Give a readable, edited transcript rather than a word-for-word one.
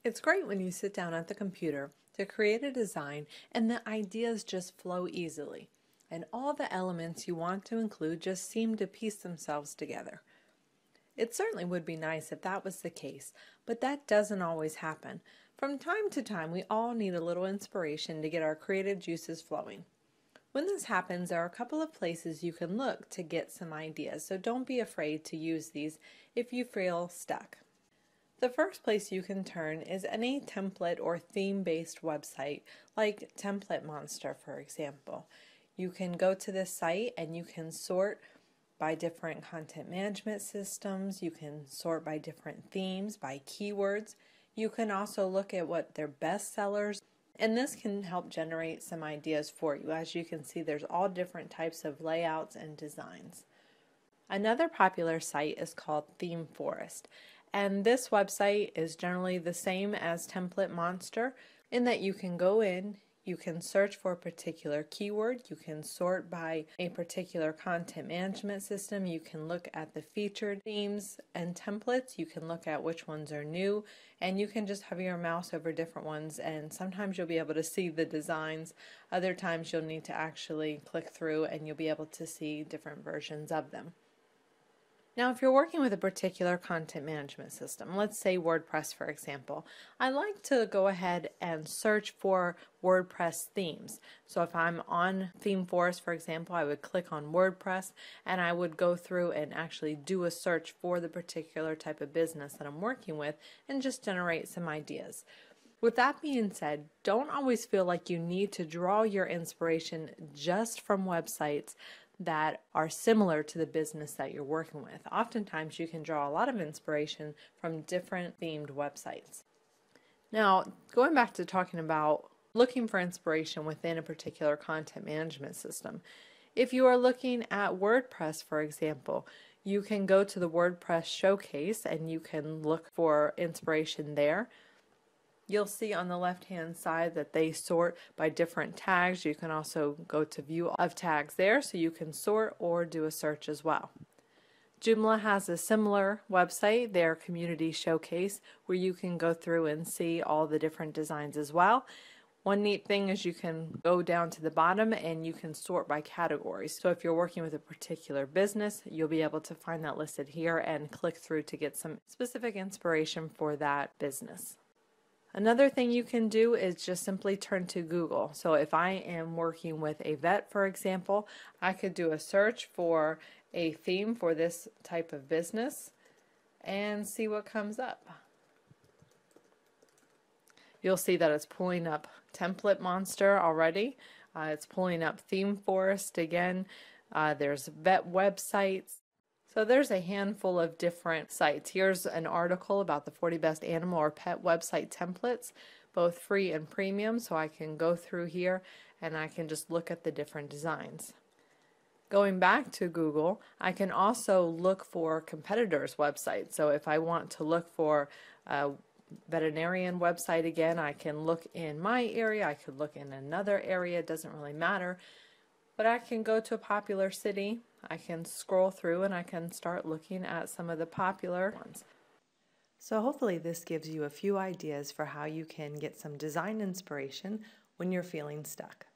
It's great when you sit down at the computer to create a design and the ideas just flow easily, and all the elements you want to include just seem to piece themselves together. It certainly would be nice if that was the case, but that doesn't always happen. From time to time, we all need a little inspiration to get our creative juices flowing. When this happens, there are a couple of places you can look to get some ideas, so don't be afraid to use these if you feel stuck. The first place you can turn is any template or theme-based website, like Template Monster, for example. You can go to this site and you can sort by different content management systems. You can sort by different themes, by keywords. You can also look at what their best sellers, and this can help generate some ideas for you. As you can see, there's all different types of layouts and designs. Another popular site is called ThemeForest, and this website is generally the same as Template Monster in that you can go in, you can search for a particular keyword, you can sort by a particular content management system, you can look at the featured themes and templates, you can look at which ones are new, and you can just hover your mouse over different ones, and sometimes you'll be able to see the designs, other times you'll need to actually click through and you'll be able to see different versions of them. Now, if you're working with a particular content management system, let's say WordPress, for example, I like to go ahead and search for WordPress themes. So if I'm on ThemeForest, for example, I would click on WordPress and I would go through and actually do a search for the particular type of business that I'm working with and just generate some ideas. With that being said, don't always feel like you need to draw your inspiration just from websites that are similar to the business that you're working with. Oftentimes you can draw a lot of inspiration from different themed websites. Now, going back to talking about looking for inspiration within a particular content management system, if you are looking at WordPress, for example, you can go to the WordPress showcase and you can look for inspiration there. You'll see on the left-hand side that they sort by different tags. You can also go to view of tags there, so you can sort or do a search as well. Joomla has a similar website, their community showcase, where you can go through and see all the different designs as well. One neat thing is you can go down to the bottom and you can sort by categories. So if you're working with a particular business, you'll be able to find that listed here and click through to get some specific inspiration for that business. Another thing you can do is just simply turn to Google. So if I am working with a vet, for example, I could do a search for a theme for this type of business and see what comes up. You'll see that it's pulling up Template Monster already. It's pulling up ThemeForest again. There's vet websites. So there's a handful of different sites. Here's an article about the 40 best animal or pet website templates, both free and premium. So I can go through here and I can just look at the different designs. Going back to Google, I can also look for competitors' websites. So if I want to look for a veterinarian website again, I can look in my area, I could look in another area, it doesn't really matter. But I can go to a popular city, I can scroll through and I can start looking at some of the popular ones. So hopefully this gives you a few ideas for how you can get some design inspiration when you're feeling stuck.